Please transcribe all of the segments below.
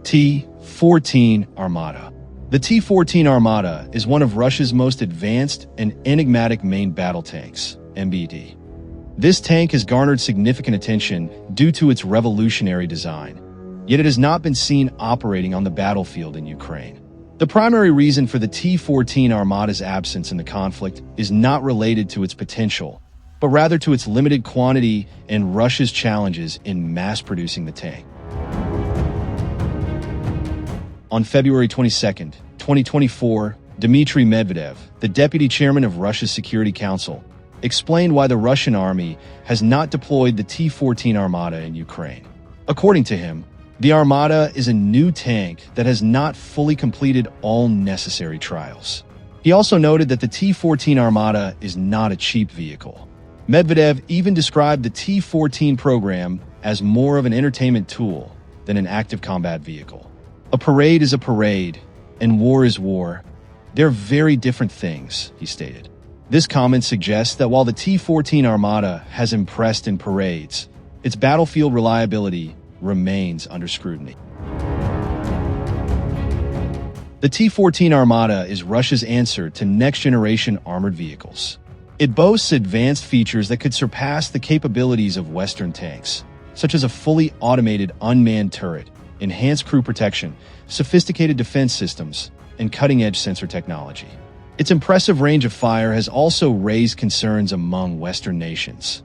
T14 Armata. The T14 Armata is one of Russia's most advanced and enigmatic main battle tanks, MBT. This tank has garnered significant attention due to its revolutionary design, yet it has not been seen operating on the battlefield in Ukraine. The primary reason for the T14 Armada's absence in the conflict is not related to its potential, but rather to its limited quantity and Russia's challenges in mass-producing the tank. On February 22, 2024, Dmitry Medvedev, the deputy chairman of Russia's Security Council, explained why the Russian army has not deployed the T14 Armata in Ukraine. According to him, the Armata is a new tank that has not fully completed all necessary trials. He also noted that the T14 Armata is not a cheap vehicle. Medvedev even described the T14 program as more of an entertainment tool than an active combat vehicle. A parade is a parade, and war is war. They're very different things, he stated. This comment suggests that while the T14 Armata has impressed in parades, its battlefield reliability remains under scrutiny. The T14 Armata is Russia's answer to next-generation armored vehicles. It boasts advanced features that could surpass the capabilities of Western tanks, such as a fully automated unmanned turret, enhanced crew protection, sophisticated defense systems, and cutting-edge sensor technology. Its impressive range of fire has also raised concerns among Western nations.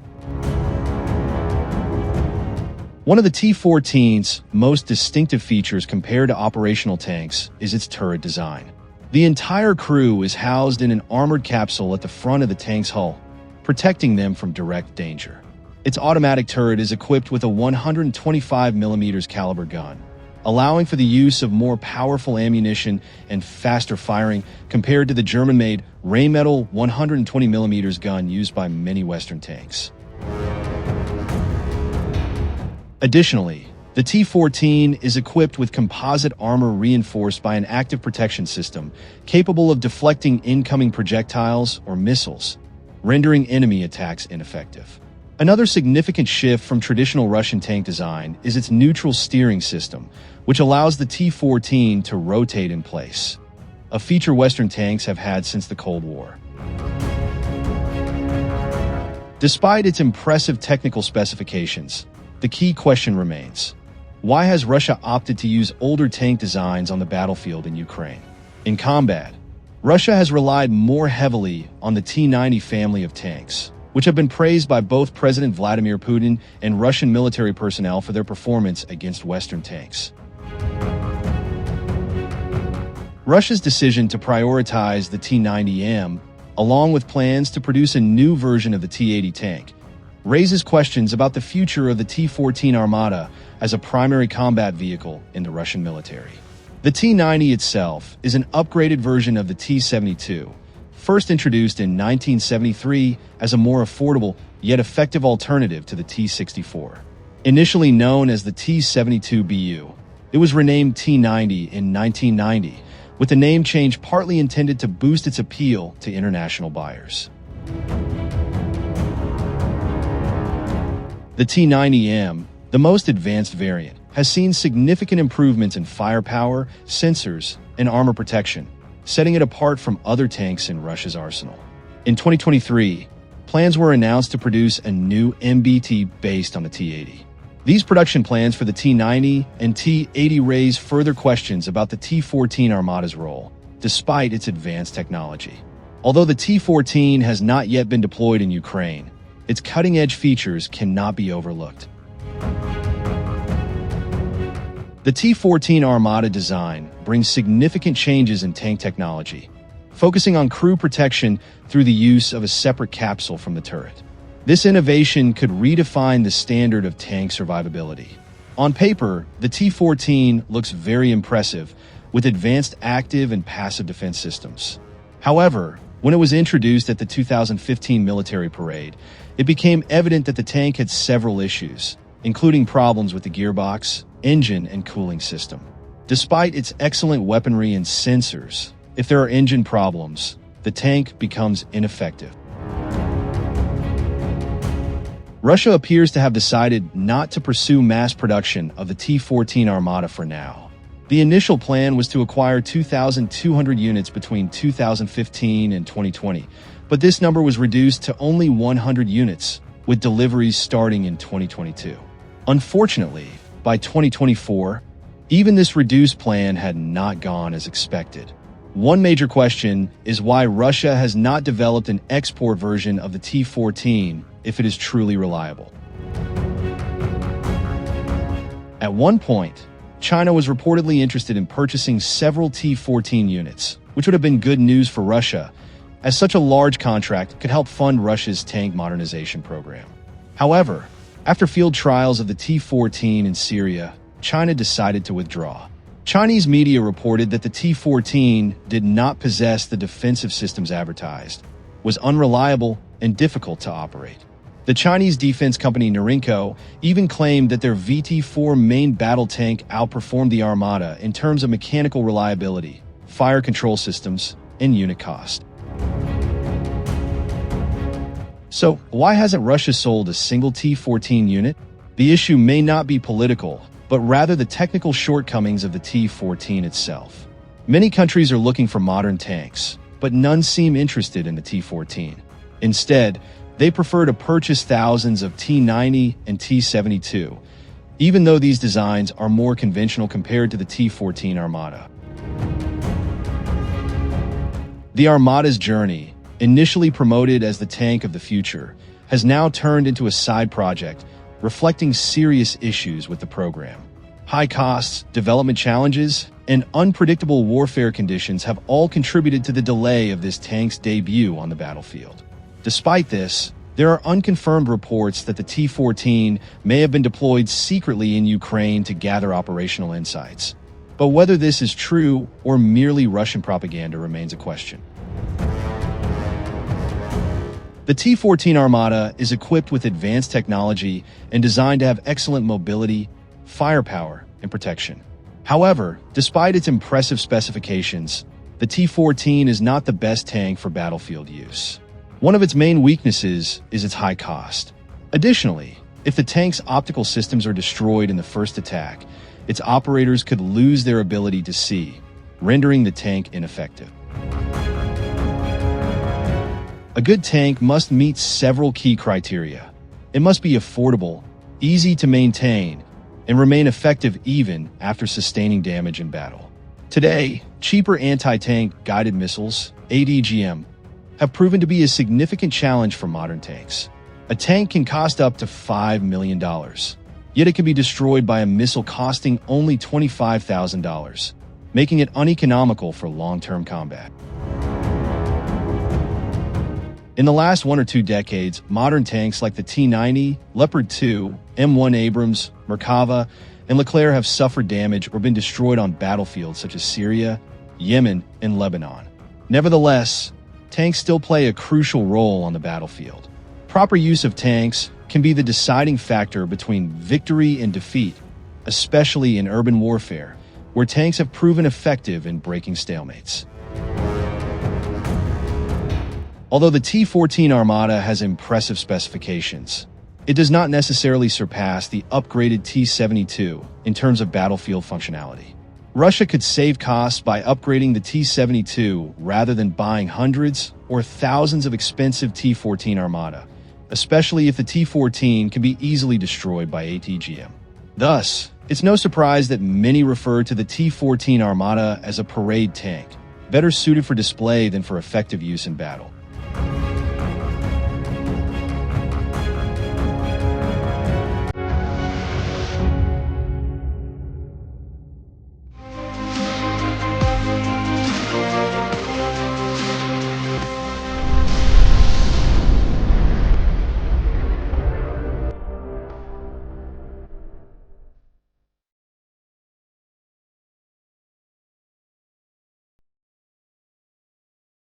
One of the T-14's most distinctive features compared to operational tanks is its turret design. The entire crew is housed in an armored capsule at the front of the tank's hull, protecting them from direct danger. Its automatic turret is equipped with a 125mm caliber gun, allowing for the use of more powerful ammunition and faster firing compared to the German-made Rheinmetall 120mm gun used by many Western tanks. Additionally, the T-14 is equipped with composite armor reinforced by an active protection system capable of deflecting incoming projectiles or missiles, rendering enemy attacks ineffective. Another significant shift from traditional Russian tank design is its neutral steering system, which allows the T-14 to rotate in place, a feature Western tanks have had since the Cold War. Despite its impressive technical specifications, the key question remains: why has Russia opted to use older tank designs on the battlefield in Ukraine? In combat, Russia has relied more heavily on the T-90 family of tanks, which have been praised by both President Vladimir Putin and Russian military personnel for their performance against Western tanks. Russia's decision to prioritize the T-90M, along with plans to produce a new version of the T-80 tank, raises questions about the future of the T-14 Armata as a primary combat vehicle in the Russian military. The T-90 itself is an upgraded version of the T-72, first introduced in 1973 as a more affordable yet effective alternative to the T-64. Initially known as the T-72BU, it was renamed T-90 in 1990, with the name change partly intended to boost its appeal to international buyers. The T-90M, the most advanced variant, has seen significant improvements in firepower, sensors, and armor protection, setting it apart from other tanks in Russia's arsenal. In 2023, plans were announced to produce a new MBT based on the T-80. These production plans for the T-90 and T-80 raise further questions about the T-14 Armata's role, despite its advanced technology. Although the T-14 has not yet been deployed in Ukraine, its cutting-edge features cannot be overlooked. The T-14 Armata design brings significant changes in tank technology, focusing on crew protection through the use of a separate capsule from the turret. This innovation could redefine the standard of tank survivability. On paper, the T-14 looks very impressive, with advanced active and passive defense systems. However, when it was introduced at the 2015 military parade, it became evident that the tank had several issues, including problems with the gearbox, engine, and cooling system. Despite its excellent weaponry and sensors, if there are engine problems, the tank becomes ineffective. Russia appears to have decided not to pursue mass production of the T-14 Armata for now, The initial plan was to acquire 2,200 units between 2015 and 2020, but this number was reduced to only 100 units, with deliveries starting in 2022. Unfortunately, by 2024, even this reduced plan had not gone as expected. One major question is why Russia has not developed an export version of the T-14 if it is truly reliable. At one point, China was reportedly interested in purchasing several T-14 units, which would have been good news for Russia, as such a large contract could help fund Russia's tank modernization program. However, after field trials of the T-14 in Syria, China decided to withdraw. Chinese media reported that the T-14 did not possess the defensive systems advertised, was unreliable, and difficult to operate. The Chinese defense company Norinco even claimed that their VT-4 main battle tank outperformed the Armada in terms of mechanical reliability, fire control systems, and unit cost. So, why hasn't Russia sold a single T-14 unit? The issue may not be political, but rather the technical shortcomings of the T-14 itself. Many countries are looking for modern tanks, but none seem interested in the T-14. Instead, they prefer to purchase thousands of T-90 and T-72, even though these designs are more conventional compared to the T-14 Armata. The Armada's journey, initially promoted as the tank of the future, has now turned into a side project, reflecting serious issues with the program. High costs, development challenges, and unpredictable warfare conditions have all contributed to the delay of this tank's debut on the battlefield. Despite this, there are unconfirmed reports that the T-14 may have been deployed secretly in Ukraine to gather operational insights. But whether this is true or merely Russian propaganda remains a question. The T-14 Armata is equipped with advanced technology and designed to have excellent mobility, firepower, and protection. However, despite its impressive specifications, the T-14 is not the best tank for battlefield use. One of its main weaknesses is its high cost. Additionally, if the tank's optical systems are destroyed in the first attack, its operators could lose their ability to see, rendering the tank ineffective. A good tank must meet several key criteria. It must be affordable, easy to maintain, and remain effective even after sustaining damage in battle. Today, cheaper anti-tank guided missiles, ADGM, have proven to be a significant challenge for modern tanks. A tank can cost up to $5 million, yet it can be destroyed by a missile costing only $25,000, making it uneconomical for long-term combat. In the last 1 or 2 decades, modern tanks like the T-90, Leopard 2, M1 Abrams, Merkava, and Leclerc have suffered damage or been destroyed on battlefields such as Syria, Yemen, and Lebanon. Nevertheless, tanks still play a crucial role on the battlefield. Proper use of tanks can be the deciding factor between victory and defeat, especially in urban warfare, where tanks have proven effective in breaking stalemates. Although the T-14 Armada has impressive specifications, it does not necessarily surpass the upgraded T-72 in terms of battlefield functionality. Russia could save costs by upgrading the T-72 rather than buying hundreds or thousands of expensive T-14 Armata, especially if the T-14 can be easily destroyed by ATGM. Thus, it's no surprise that many refer to the T-14 Armata as a parade tank, better suited for display than for effective use in battle.